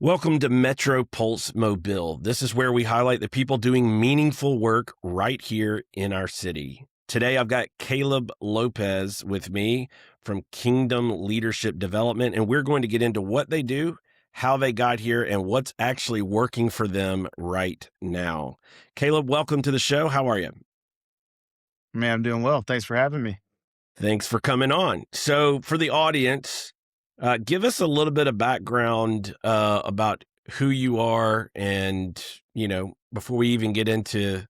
Welcome to Metro Pulse Mobile. This is where we highlight the people doing meaningful work right here in our city. Today, I've got Caleb Lopes with me from Kingdom Leadership Development, and we're going to get into what they do, how they got here, and what's actually working for them right now. Caleb, welcome to the show. How are you? Man, I'm doing well. Thanks for having me. Thanks for coming on. So for the audience, give us a little bit of background about who you are and, before we even get into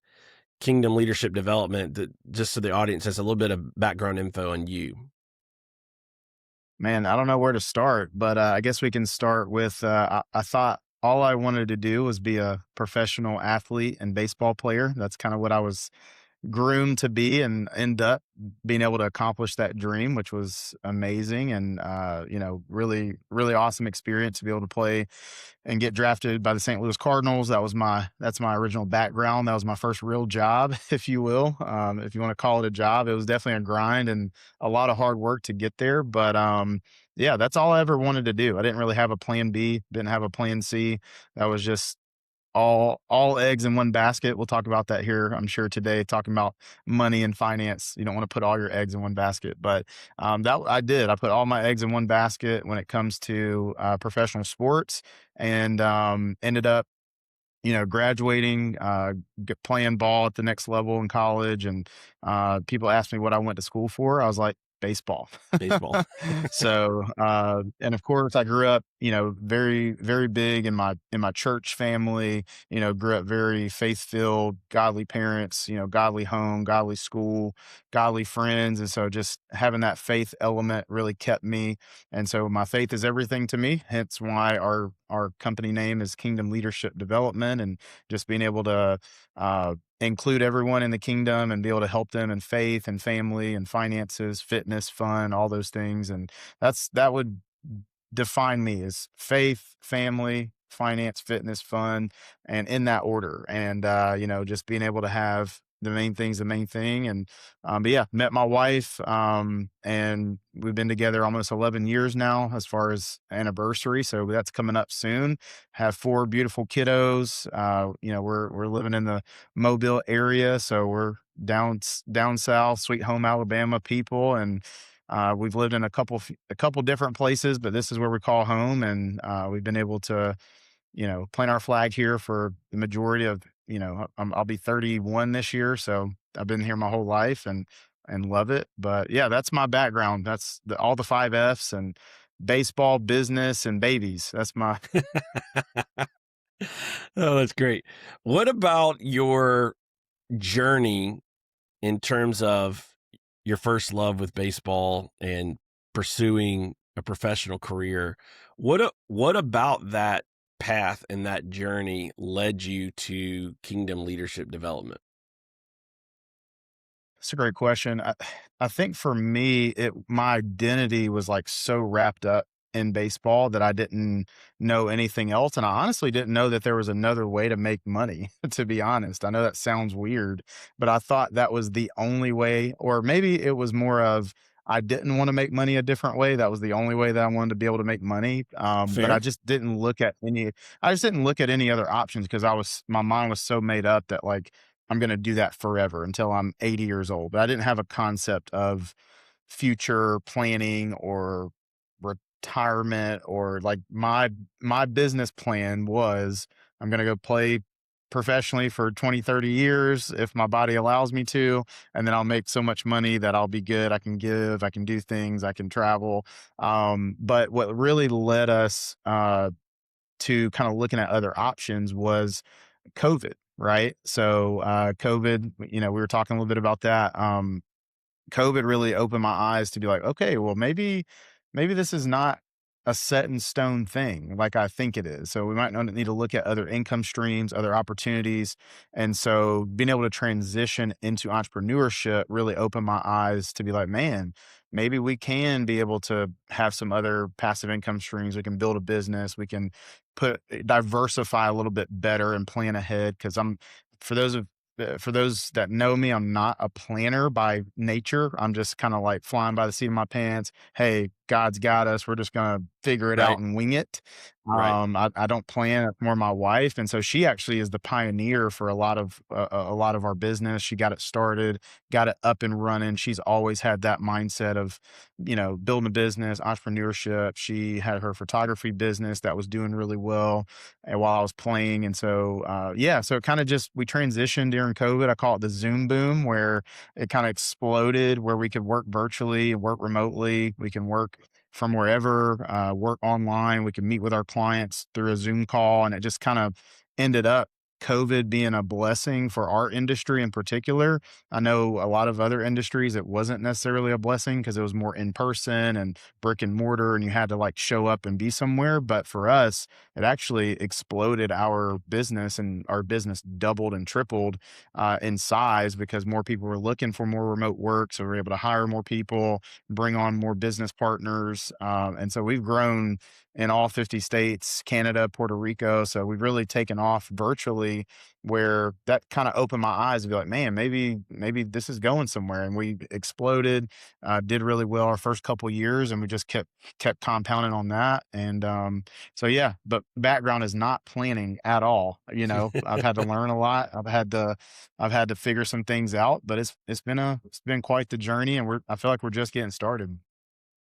Kingdom Leadership Development, just so the audience has a little bit of background info on you. Man, I don't know where to start, but I guess we can start with I thought all I wanted to do was be a professional athlete and baseball player. That's kind of what I was groomed to be and end up being able to accomplish that dream, which was amazing and really really awesome experience to be able to play and get drafted by the St. Louis Cardinals. That's my original background. That was my first real job, if you will, if you want to call it a job. It was definitely a grind and a lot of hard work to get there. But yeah, that's all I ever wanted to do. I didn't really have a plan B, didn't have a plan C. That was just all eggs in one basket. We'll talk about that here, I'm sure, today, talking about money and finance. You don't want to put all your eggs in one basket, but that I did. I put all my eggs in one basket when it comes to professional sports, and ended up, graduating, playing ball at the next level in college, and people asked me what I went to school for. I was like, baseball. Baseball. So, and of course, I grew up, very, very big in my church family. Grew up very faith filled, godly parents. Godly home, godly school, godly friends, and so just having that faith element really kept me. And so, my faith is everything to me. Hence, why our company name is Kingdom Leadership Development, and just being able to include everyone in the kingdom and be able to help them in faith and family and finances, fitness, fun, all those things. And that would define me as faith, family, finance, fitness, fun, and in that order. And just being able to have the main thing. And but yeah, met my wife, and we've been together almost 11 years now as far as anniversary. So that's coming up soon. Have four beautiful kiddos. We're living in the Mobile area, so we're down south, sweet home Alabama people. And we've lived in a couple different places, but this is where we call home. And we've been able to, plant our flag here for the majority of, I'll be 31 this year, so I've been here my whole life and love it. But yeah, that's my background. That's all the five F's, and baseball, business, and babies. That's my Oh, that's great. What about your journey in terms of your first love with baseball and pursuing a professional career? What about that path and that journey led you to Kingdom Leadership Development? That's a great question. I think for me, my identity was like so wrapped up in baseball that I didn't know anything else. And I honestly didn't know that there was another way to make money, to be honest. I know that sounds weird, but I thought that was the only way, or maybe it was more of I didn't want to make money a different way. That was the only way that I wanted to be able to make money. But Fair? I just didn't look at any other options because my mind was so made up that like, I'm going to do that forever until I'm 80 years old. But I didn't have a concept of future planning or retirement, or like my business plan was I'm going to go play professionally for 20, 30 years if my body allows me to, and then I'll make so much money that I'll be good. I can give, I can do things, I can travel. But what really led us to kind of looking at other options was COVID, right? So, COVID, we were talking a little bit about that. COVID really opened my eyes to be like, okay, well, maybe this is not a set in stone thing like I think it is. So we might not need to look at other income streams, other opportunities. And so being able to transition into entrepreneurship really opened my eyes to be like, man, maybe we can be able to have some other passive income streams. We can build a business. We can diversify a little bit better and plan ahead. Cause for those of, for those that know me, I'm not a planner by nature. I'm just kind of like flying by the seat of my pants. Hey, God's got us. We're just gonna figure it out Right. and wing it. Right. I don't plan. It's more my wife, and so she actually is the pioneer for a lot of our business. She got it started, got it up and running. She's always had that mindset of, building a business, entrepreneurship. She had her photography business that was doing really well, and while I was playing, and so yeah, so it kind of just we transitioned during COVID. I call it the Zoom boom, where it kind of exploded, where we could work virtually, work remotely. We can work from wherever, work online. We can meet with our clients through a Zoom call. And it just kind of ended up COVID being a blessing for our industry in particular. I know a lot of other industries, it wasn't necessarily a blessing because it was more in person and brick and mortar, and you had to like show up and be somewhere. But for us, it actually exploded our business, and our business doubled and tripled in size because more people were looking for more remote work. So we're able to hire more people, bring on more business partners. And so we've grown in all 50 states, Canada, Puerto Rico. So we've really taken off virtually, where that kind of opened my eyes to be like, man, maybe this is going somewhere. And we exploded, did really well our first couple years, and we just kept compounding on that. And so yeah, but background is not planning at all. I've had to learn a lot. I've had to figure some things out, but it's been quite the journey, and I feel like we're just getting started.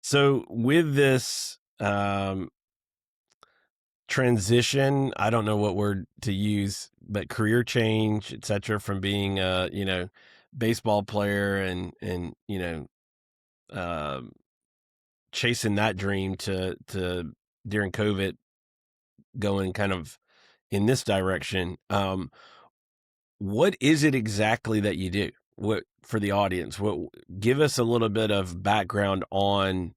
So with this transition, I don't know what word to use, but career change, et cetera, from being a, baseball player and, um, chasing that dream to during COVID going kind of in this direction. What is it exactly that you do? What for the audience? What give us a little bit of background on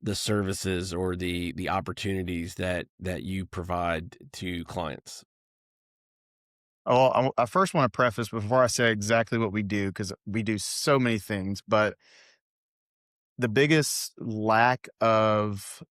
the services or the opportunities that you provide to clients. Oh, I first want to preface before I say exactly what we do, because we do so many things, but the biggest lack of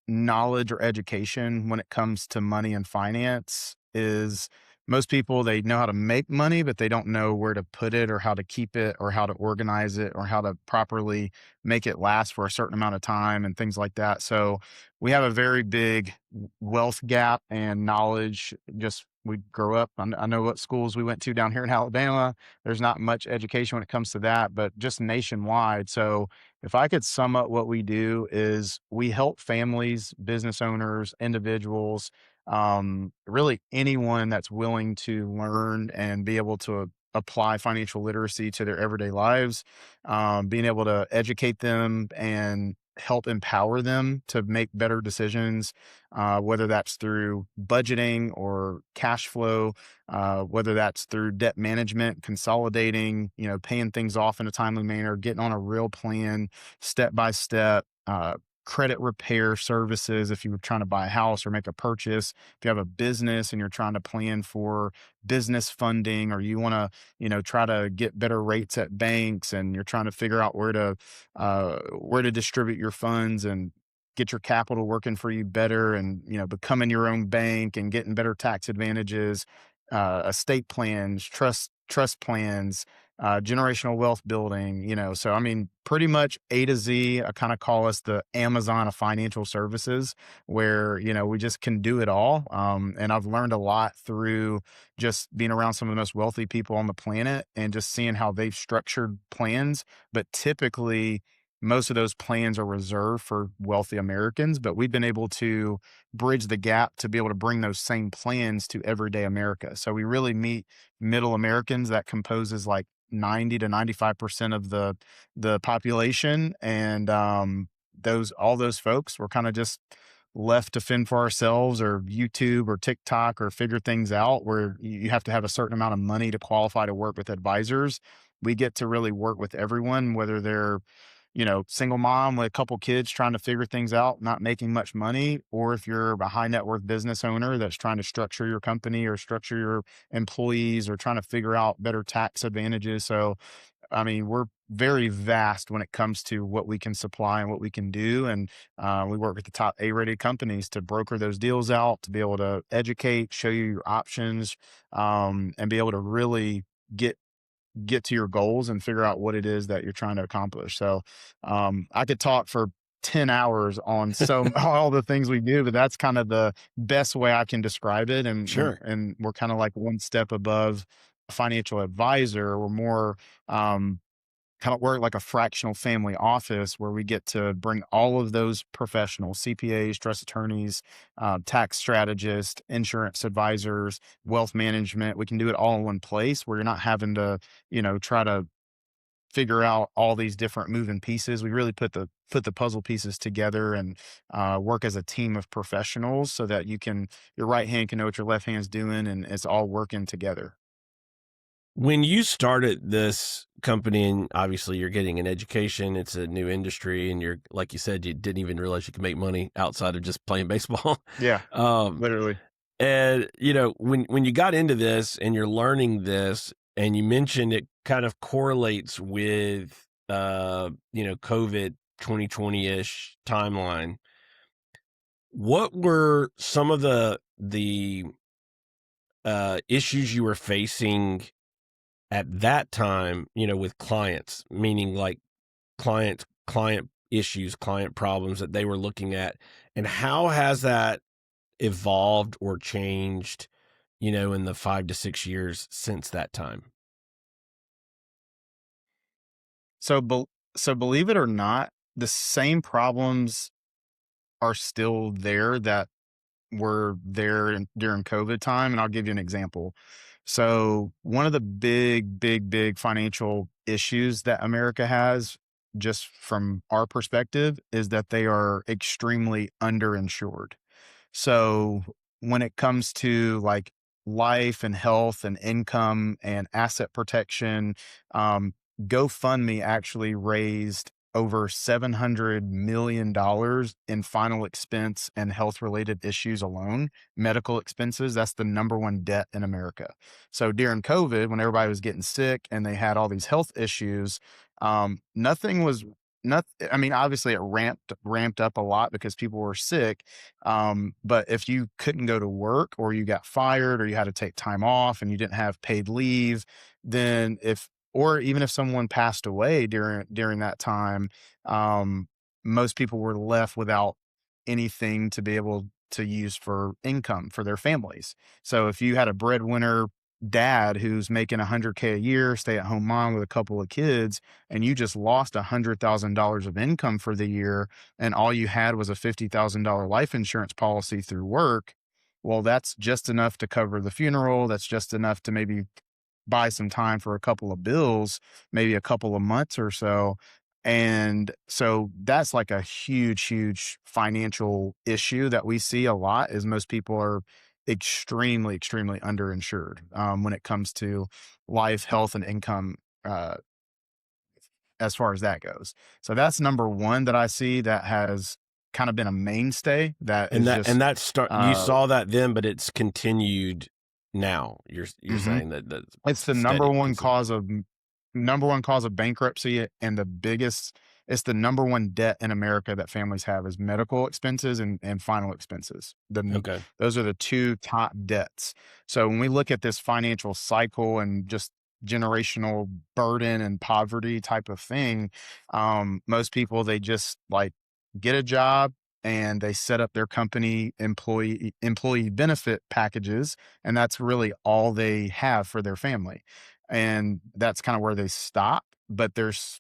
knowledge or education when it comes to money and finance is most people, they know how to make money, but they don't know where to put it or how to keep it or how to organize it or how to properly make it last for a certain amount of time and things like that. So we have a very big wealth gap and knowledge. Just we grow up. I know what schools we went to down here in Alabama. There's not much education when it comes to that, but just nationwide. So if I could sum up what we do is we help families, business owners, individuals, really anyone that's willing to learn and be able to apply financial literacy to their everyday lives, being able to educate them and help empower them to make better decisions, whether that's through budgeting or cash flow, whether that's through debt management, consolidating, paying things off in a timely manner, getting on a real plan, step by step. Credit repair services if you were trying to buy a house or make a purchase, if you have a business and you're trying to plan for business funding, or you want to try to get better rates at banks, and you're trying to figure out where to distribute your funds and get your capital working for you better, and becoming your own bank and getting better tax advantages, estate plans, trust plans, generational wealth building, so I mean, pretty much A to Z. I kind of call us the Amazon of financial services, where, we just can do it all. And I've learned a lot through just being around some of the most wealthy people on the planet and just seeing how they've structured plans. But typically, most of those plans are reserved for wealthy Americans, but we've been able to bridge the gap to be able to bring those same plans to everyday America. So we really meet middle Americans that composes like 90 to 95% of the population. And all those folks were kind of just left to fend for ourselves, or YouTube or TikTok, or figure things out, where you have to have a certain amount of money to qualify to work with advisors. We get to really work with everyone, whether they're single mom with a couple kids trying to figure things out, not making much money, or if you're a high net worth business owner that's trying to structure your company or structure your employees, or trying to figure out better tax advantages. So, I mean, we're very vast when it comes to what we can supply and what we can do. And we work with the top A-rated companies to broker those deals out, to be able to educate, show you your options, and be able to really get to your goals and figure out what it is that you're trying to accomplish. So I could talk for 10 hours on all the things we do, but that's kind of the best way I can describe it. And Sure. and we're kind of like one step above a financial advisor. We're more kind of work like a fractional family office where we get to bring all of those professionals, CPAs, trust attorneys, tax strategists, insurance advisors, wealth management. We can do it all in one place where you're not having to, try to figure out all these different moving pieces. We really put the puzzle pieces together and work as a team of professionals so that your right hand can know what your left hand's doing, and it's all working together. When you started this company, and obviously you're getting an education, it's a new industry, and you're like you said, you didn't even realize you could make money outside of just playing baseball. Yeah, um, literally. and when you got into this and you're learning this, and you mentioned it kind of correlates with COVID 2020 ish timeline. What were some of the issues you were facing at that time, with clients, meaning like client issues, client problems that they were looking at, and how has that evolved or changed, in the 5 to 6 years since that time? So, so believe it or not, the same problems are still there that were there during COVID time. And I'll give you an example. So, one of the big, big, big financial issues that America has, just from our perspective, is that they are extremely underinsured. So when it comes to like life and health and income and asset protection, um, GoFundMe actually raised over $700 million in final expense and health related issues alone, medical expenses. That's the number one debt in America. So during COVID, when everybody was getting sick and they had all these health issues, nothing was not, I mean, obviously it ramped up a lot because people were sick, but if you couldn't go to work or you got fired or you had to take time off and you didn't have paid leave, then or even if someone passed away during that time, um, most people were left without anything to be able to use for income for their families. So if you had a breadwinner dad who's making 100K a year, stay at home mom with a couple of kids, and you just lost $100,000 of income for the year, and all you had was a $50,000 life insurance policy through work, well, that's just enough to cover the funeral. That's just enough to maybe buy some time for a couple of bills, maybe a couple of months or so. And so that's like a huge, huge financial issue that we see a lot is most people are extremely, extremely underinsured when it comes to life, health, and income uh, as far as that goes. So that's number one that I see that has kind of been a mainstay that And is that and just that start you uh, saw that then, but it's continued now. You're mhm. saying that that's It's the steady, consistent. number one cause of bankruptcy, and it's the number one debt in America that families have is medical expenses and final expenses. Okay. Those are the two top debts. So when we look at this financial cycle and just generational burden and poverty type of thing, most people, they just like get a job and they set up their company employee benefit packages, and that's really all they have for their family. And that's kind of where they stop. But there's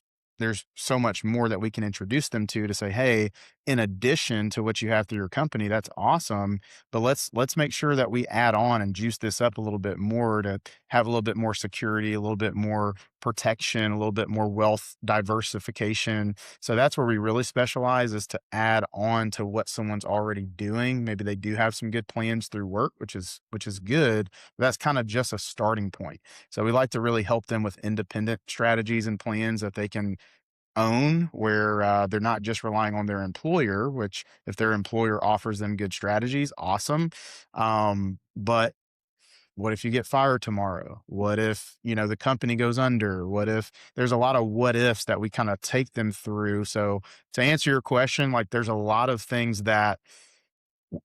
so much more that we can introduce them to say, hey, in addition to what you have through your company, that's awesome. But let's make sure that we add on and juice this up a little bit more to have a little bit more security, a little bit more protection, a little bit more wealth diversification. So that's where we really specialize, is to add on to what someone's already doing. Maybe they do have some good plans through work, which is good. But that's kind of just a starting point. So we like to really help them with independent strategies and plans that they can own, where they're not just relying on their employer, which if their employer offers them good strategies, awesome. But what if you get fired tomorrow? What if, the company goes under? What if there's a lot of what ifs that we kind of take them through? So to answer your question, like there's a lot of things that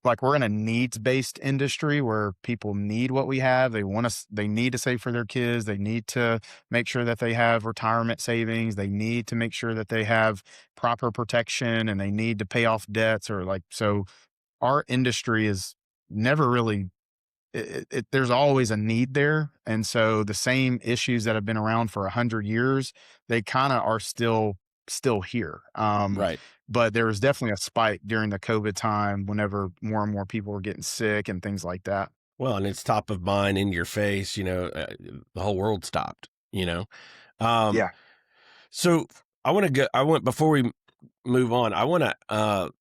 like we're in a needs-based industry where people need what we have. They want us, they need to save for their kids. They need to make sure that they have retirement savings. They need to make sure that they have proper protection, and they need to pay off debts, or like, so our industry is never really, there's always a need there. And so the same issues that have been around for 100 years, they kind of are still here. Right. But there was definitely a spike during the COVID time whenever more and more people were getting sick and things like that. Well, and it's top of mind in your face, the whole world stopped, you know? Um, Yeah. so I want, before we move on, I want to,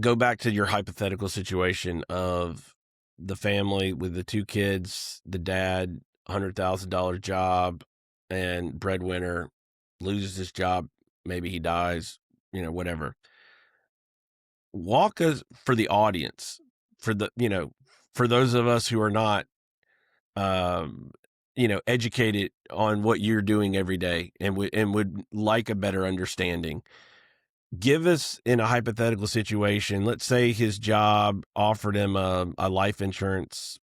go back to your hypothetical situation of the family with the two kids, the dad, $100,000 job, and breadwinner loses his job. Maybe he dies, whatever. Walk us for the audience, for for those of us who are not, um, educated on what you're doing every day and would like a better understanding. Give us, in a hypothetical situation, let's say his job offered him a life insurance,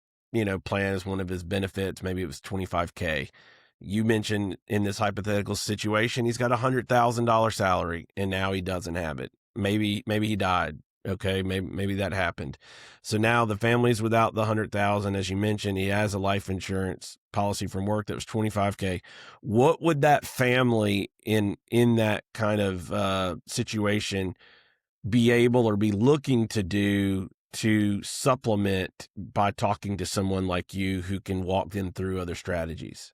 plan as one of his benefits. Maybe it was 25K. You mentioned in this hypothetical situation, he's got $100,000 salary and now he doesn't have it. Maybe he died. Okay. Maybe that happened. So now the family's without the 100,000. As you mentioned, he has a life insurance policy from work that was 25K. What would that family in that kind of situation be able or be looking to do to supplement by talking to someone like you who can walk them through other strategies?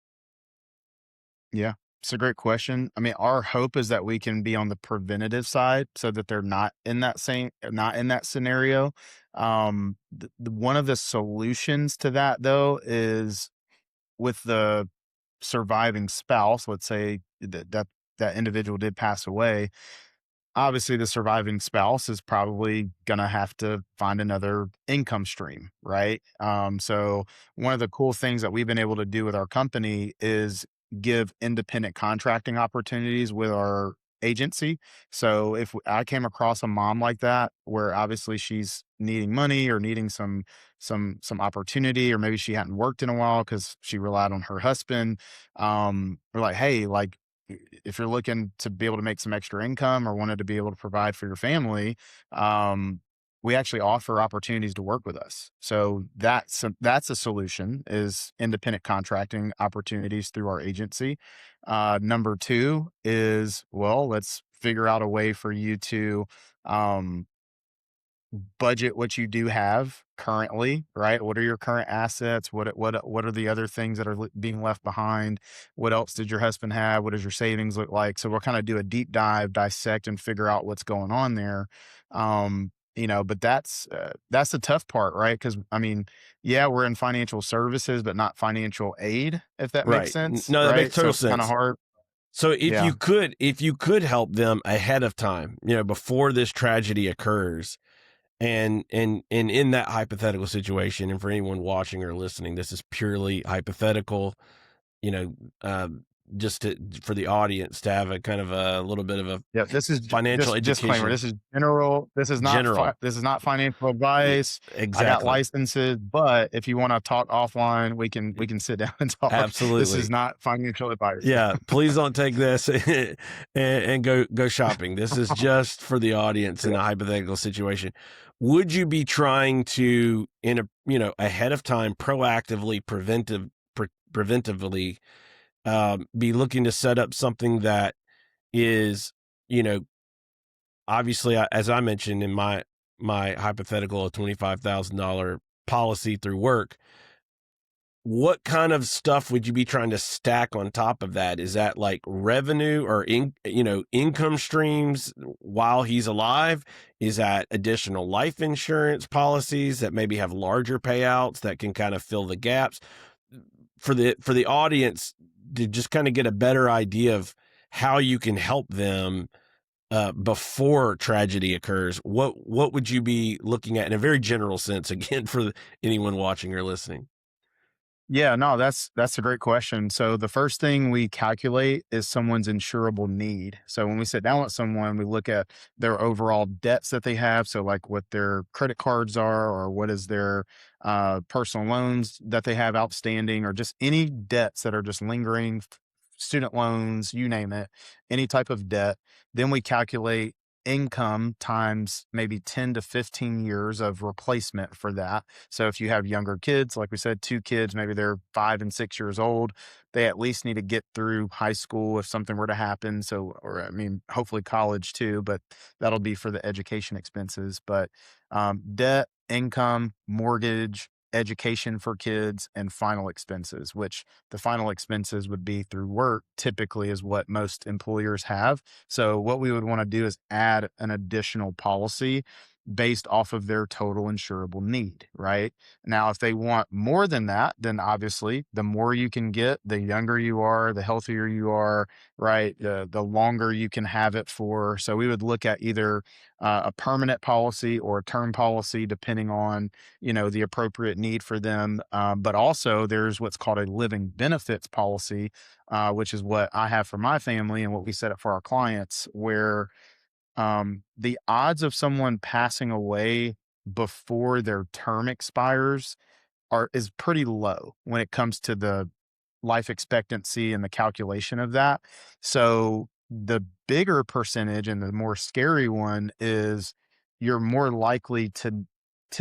Yeah. It's a great question. I mean, our hope is that we can be on the preventative side so that they're not in that scenario. One of the solutions to that though is with the surviving spouse, let's say that individual did pass away, obviously the surviving spouse is probably going to have to find another income stream, right? So one of the cool things that we've been able to do with our company is give independent contracting opportunities with our agency. So if I came across a mom like that, where obviously she's needing money or needing some opportunity, or maybe she hadn't worked in a while because she relied on her husband, we're like, hey, like, if you're looking to be able to make some extra income or wanted to be able to provide for your family, um, we actually offer opportunities to work with us. So that's a solution, is independent contracting opportunities through our agency. Number two is, well, let's figure out a way for you to um, budget what you do have currently, right? What are your current assets? What are the other things that are being left behind? What else did your husband have? What does your savings look like? So we'll kind of do a deep dive, dissect, and figure out what's going on there. But that's the tough part, right? Because I mean, yeah, we're in financial services, but not financial aid, if that makes Right. sense, No, that makes right? So total it's kind of sense. hard. So Yeah. if you could help them ahead of time, before this tragedy occurs, and in that hypothetical situation, and for anyone watching or listening, this is purely hypothetical, you know, uh, just for the audience to have a kind of a little bit of a Yeah, this is financial just disclaimer. education. This is general. General. This is not financial advice. I got Exactly. licenses, but if you want to talk offline, we can sit down and talk. This is Absolutely. not financial advice. Yeah, please don't take this and go shopping. This is just for the audience in Yeah. a hypothetical situation. Would you be trying to, in a ahead of time, proactively, preventively, be looking to set up something that is, you know, obviously, as I mentioned in my hypothetical, a $25,000 policy through work? What kind of stuff would you be trying to stack on top of that? Is that like revenue or income streams while he's alive? Is that additional life insurance policies that maybe have larger payouts that can kind of fill the gaps? For the audience to just kind of get a better idea of how you can help them before tragedy occurs, what would you be looking at in a very general sense, again, for anyone watching or listening? Yeah, no, that's a great question. So the first thing we calculate is someone's insurable need. So when we sit down with someone, we look at their overall debts that they have. So like what their credit cards are, or what is their personal loans that they have outstanding, or just any debts that are just lingering, student loans, you name it, any type of debt. Then we calculate income times maybe 10 to 15 years of replacement for that. So if you have younger kids, like we said, 2 kids, maybe they're 5 and 6 years old, they at least need to get through high school if something were to happen. So, or I mean, hopefully college too, but that'll be for the education expenses. But debt, income, mortgage, education for kids, and final expenses, which the final expenses would be through work, typically is what most employers have. So what we would want to do is add an additional policy based off of their total insurable need, right? Now, if they want more than that, then obviously the more you can get, the younger you are, the healthier you are, right? The longer you can have it for. So we would look at either a permanent policy or a term policy, depending on, the appropriate need for them. But also there's what's called a living benefits policy, which is what I have for my family and what we set up for our clients, where the odds of someone passing away before their term expires is pretty low when it comes to the life expectancy and the calculation of that. So the bigger percentage and the more scary one is you're more likely to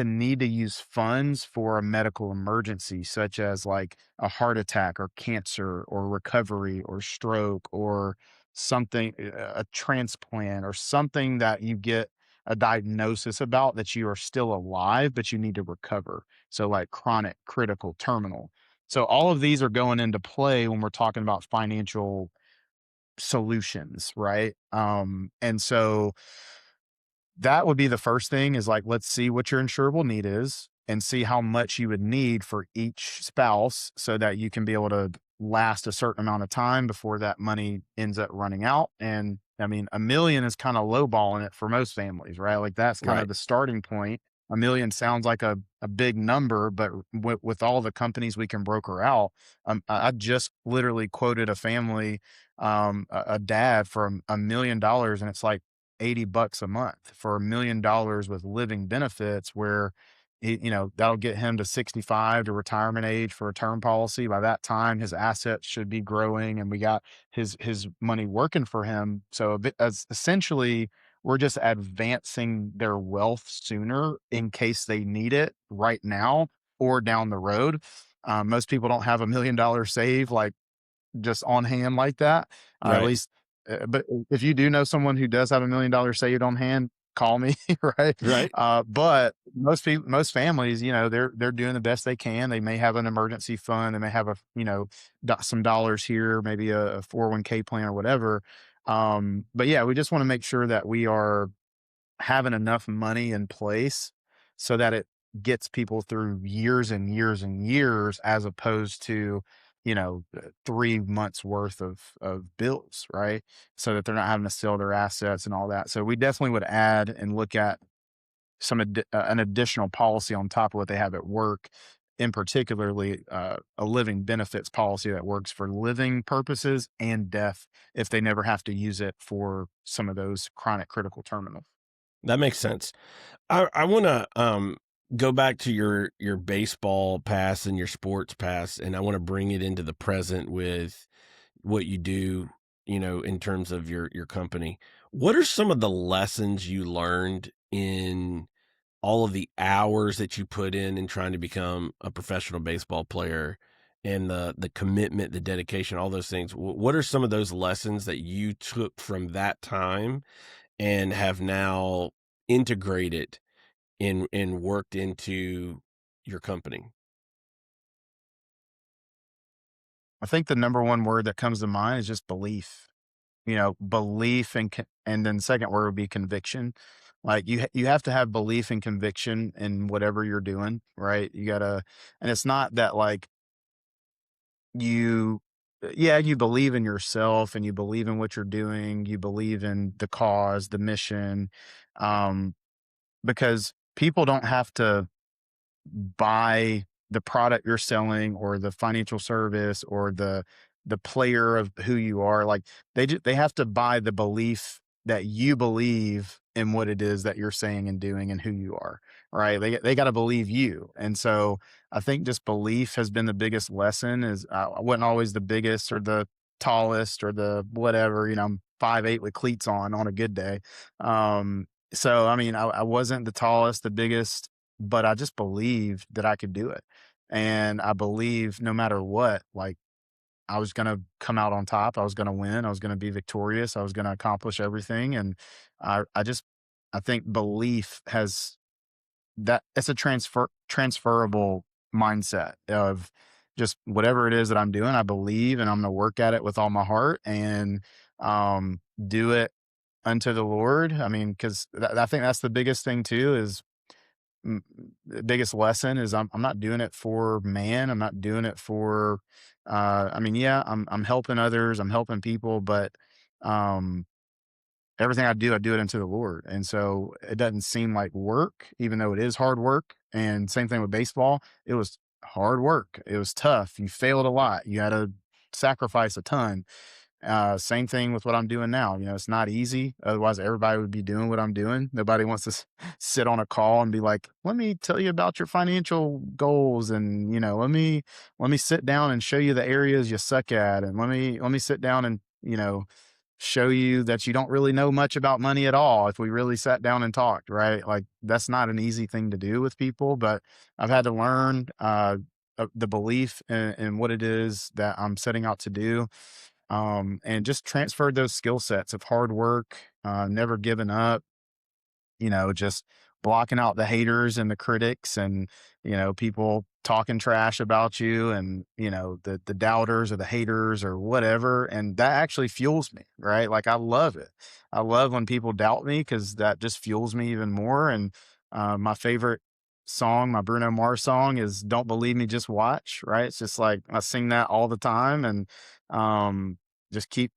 need to use funds for a medical emergency, such as like a heart attack or cancer or recovery or stroke or something, a transplant or something that you get a diagnosis about that you are still alive, but you need to recover. So like chronic, critical, terminal. So all of these are going into play when we're talking about financial solutions, right? And so that would be the first thing is like, let's see what your insurable need is and see how much you would need for each spouse so that you can be able to last a certain amount of time before that money ends up running out. And I mean, a million is kind of lowballing it for most families, right? Like that's kind of Right. the starting point. A million sounds like a big number, but with all the companies we can broker out, I just literally quoted a family, a dad for $1 million, and it's like $80 a month for $1 million with living benefits where that'll get him to 65 to retirement age for a term policy. By that time, his assets should be growing and we got his money working for him. So a bit as essentially we're just advancing their wealth sooner in case they need it right now or down the road. Most people don't have $1 million saved like just on hand like that, at Right. least, but if you do know someone who does have $1 million saved on hand, call me, right? Right. But most families, they're doing the best they can. They may have an emergency fund, they may have some dollars here, maybe a 401k plan or whatever. But yeah, we just want to make sure that we are having enough money in place so that it gets people through years and years and years as opposed to 3 months worth of bills, right? So that they're not having to sell their assets and all that. So we definitely would add and look at an additional policy on top of what they have at work, in particularly a living benefits policy that works for living purposes and death if they never have to use it for some of those chronic critical terminals. That makes sense. I want to go back to your baseball past and your sports past, and I want to bring it into the present with what you do, in terms of your company. What are some of the lessons you learned in all of the hours that you put in trying to become a professional baseball player and the commitment, the dedication, all those things? What are some of those lessons that you took from that time and have now integrated and worked into your company? I think the number one word that comes to mind is just belief. Belief and then the second word would be conviction. Like you have to have belief and conviction in whatever you're doing, right? And it's not that like you, yeah, you believe in yourself and you believe in what you're doing, you believe in the cause, the mission, um, because people don't have to buy the product you're selling or the financial service or the player of who you are. Like they have to buy the belief that you believe in what it is that you're saying and doing and who you are, right? They got to believe you. And so I think just belief has been the biggest lesson. Is I wasn't always the biggest or the tallest or the whatever, I'm 5'8" with cleats on a good day. So I mean, I wasn't the tallest, the biggest, but I just believed that I could do it. And I believe no matter what, like I was going to come out on top. I was going to win. I was going to be victorious. I was going to accomplish everything. And I just, I think belief has that it's a transferable mindset of just whatever it is that I'm doing, I believe, and I'm going to work at it with all my heart and do it unto the Lord. I mean, because I think that's the biggest thing too is the biggest lesson is I'm not doing it for man. I'm not doing it for I mean, yeah, I'm helping others, I'm helping people, but um everything I do it unto the Lord. And so it doesn't seem like work, even though it is hard work. And same thing with baseball. It was hard work. It was tough. You failed a lot. You had to sacrifice a ton. Same thing with what I'm doing now. It's not easy. Otherwise, everybody would be doing what I'm doing. Nobody wants to sit on a call and be like, "Let me tell you about your financial goals," and let me sit down and show you the areas you suck at, and let me sit down and show you that you don't really know much about money at all. If we really sat down and talked, right? Like that's not an easy thing to do with people, but I've had to learn the belief in what it is that I'm setting out to do and just transferred those skill sets of hard work, never giving up, just blocking out the haters and the critics and, people talking trash about you and, the doubters or the haters or whatever. And that actually fuels me, right? Like I love it. I love when people doubt me because that just fuels me even more. And my favorite song, my Bruno Mars song is Don't Believe Me, Just Watch, right? It's just like I sing that all the time and um, just keep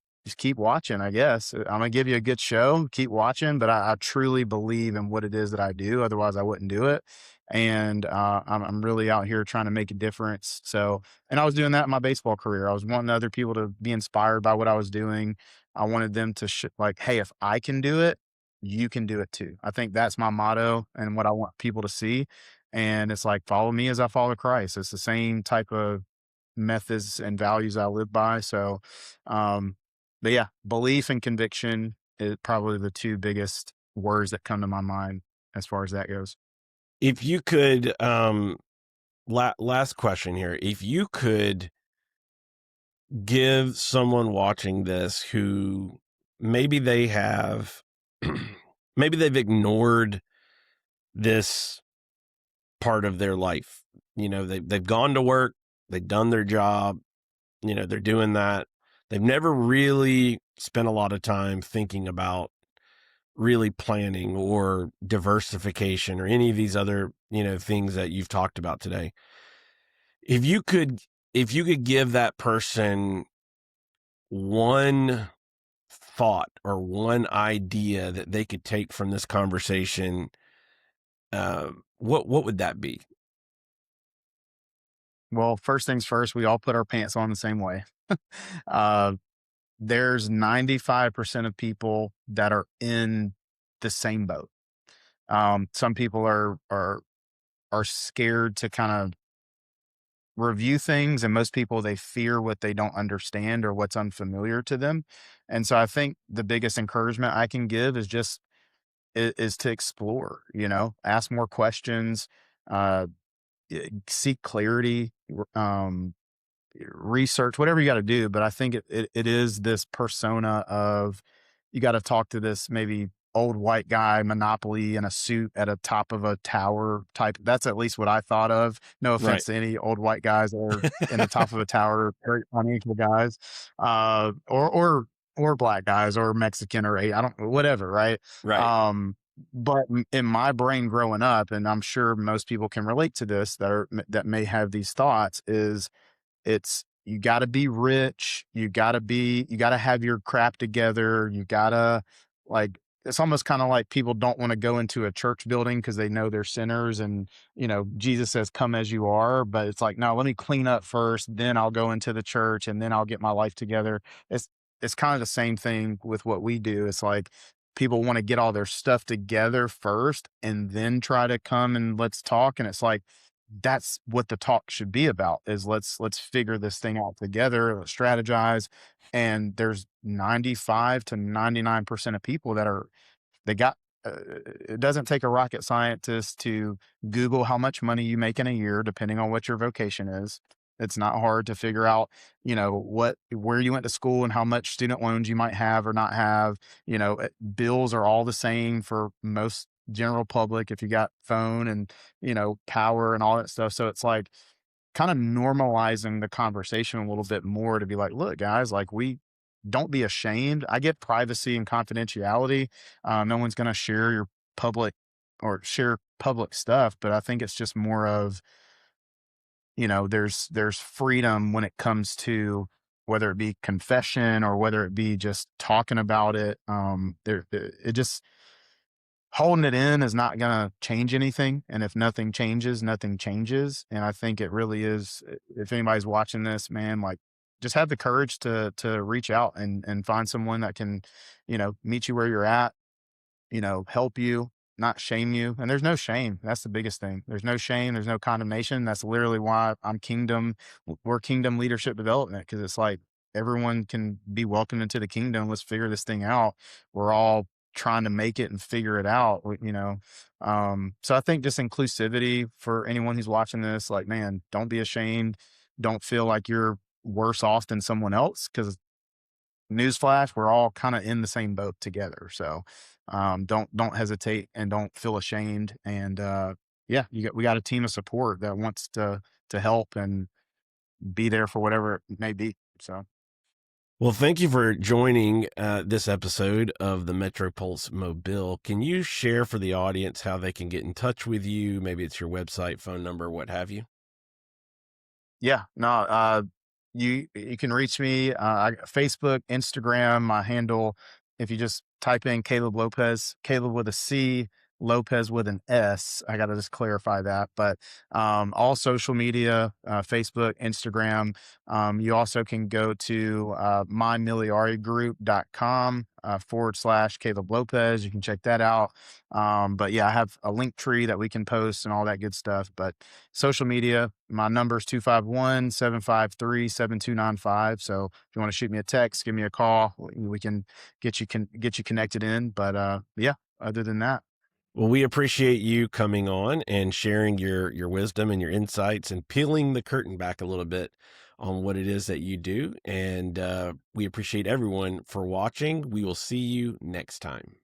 watching, I guess. I'm gonna give you a good show. Keep watching, but I truly believe in what it is that I do. Otherwise, I wouldn't do it. And I'm really out here trying to make a difference. So, and I was doing that in my baseball career. I was wanting other people to be inspired by what I was doing. I wanted them to like, hey, if I can do it, you can do it too. I think that's my motto and what I want people to see. And it's like, follow me as I follow Christ. It's the same type of methods and values I live by. So, um, but yeah, belief and conviction is probably the two biggest words that come to my mind as far as that goes. If you could, last question here. If you could give someone watching this who maybe they have, maybe they've ignored this part of their life. They've gone to work, they've done their job, they're doing that. They've never really spent a lot of time thinking about really planning or diversification or any of these other, things that you've talked about today. If you could, if you could give that person one thought or one idea that they could take from this conversation, what would that be? Well, first things first, we all put our pants on the same way. uh, there's 95% of people that are in the same boat. Some people are scared to kind of review things, and most people they fear what they don't understand or what's unfamiliar to them. And so I think the biggest encouragement I can give is just is to explore, ask more questions, uh, seek clarity, research, whatever you got to do. But I think it is this persona of you got to talk to this maybe old white guy, Monopoly in a suit at a top of a tower type. That's at least what I thought of. No Right. offense to any old white guys that are in the top of a tower, very unequal guys, or black guys or Mexican or I don't whatever, right? Right. Um, but in my brain growing up, and I'm sure most people can relate to this that may have these thoughts is it's you gotta be rich, you gotta have your crap together, you gotta like it's almost kind of like people don't want to go into a church building because they know they're sinners, and Jesus says come as you are, but it's like, no, let me clean up first, then I'll go into the church, and then I'll get my life together. It's kind of the same thing with what we do. It's like people want to get all their stuff together first and then try to come and let's talk, and it's like that's what the talk should be about, is let's figure this thing out together, let's strategize. And there's 95 to 99% of people that are they got it doesn't take a rocket scientist to Google how much money you make in a year, depending on what your vocation is. It's not hard to figure out, where you went to school and how much student loans you might have or not have. Bills are all the same for most general public if you got phone and, power and all that stuff. So it's like kind of normalizing the conversation a little bit more to be like, look, guys, like we don't be ashamed. I get privacy and confidentiality. No one's going to share your public or share public stuff, but I think it's just more of, there's freedom when it comes to whether it be confession or whether it be just talking about it. It just holding it in is not gonna change anything, and if nothing changes, nothing changes, and I think it really is if anybody's watching this, man, like, just have the courage to reach out and find someone that can, meet you where you're at, help you, not shame you. And there's no shame. That's the biggest thing. There's no shame. There's no condemnation. That's literally why we're kingdom leadership development. Cause it's like everyone can be welcomed into the kingdom. Let's figure this thing out. We're all trying to make it and figure it out, so I think just inclusivity for anyone who's watching this, like, man, don't be ashamed. Don't feel like you're worse off than someone else. Cause newsflash, we're all kind of in the same boat together. So don't hesitate and don't feel ashamed. And yeah, we got a team of support that wants to help and be there for whatever it may be. So Well, thank you for joining this episode of the Metro Pulse Mobile. Can you share for the audience how they can get in touch with you? Maybe it's your website, phone number, what have you. yeah, no, you can reach me Facebook, Instagram, my handle. If you just type in Caleb Lopes, Caleb with a C, Lopez with an S. I got to just clarify that. But all social media, Facebook, Instagram. You also can go to mymiliarigroup.com / Caleb Lopez. You can check that out. But yeah, I have a link tree that we can post and all that good stuff. But social media, my number is 251-753-7295. So if you want to shoot me a text, give me a call. We can get you connected in. But yeah, other than that. Well, we appreciate you coming on and sharing your wisdom and your insights and peeling the curtain back a little bit on what it is that you do. And we appreciate everyone for watching. We will see you next time.